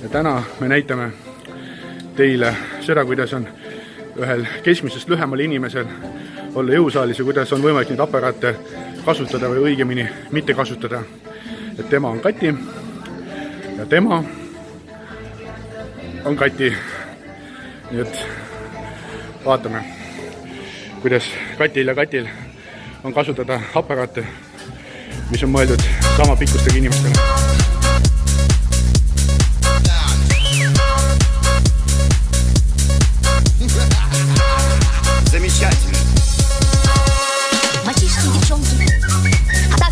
Ja täna me näitame teile seda, kuidas on ühel keskmisest lühemal inimesel olla jõusaalis ja kuidas on võimalik neid aparaate kasutada või õigemini mitte kasutada. Et tema on Kati ja tema on Kati. Nii et vaatame, kuidas Katil ja Katil on kasutada aparaate, mis on mõeldud sama pikkustega inimestele. Замечательно. Мальчишки, девчонки, а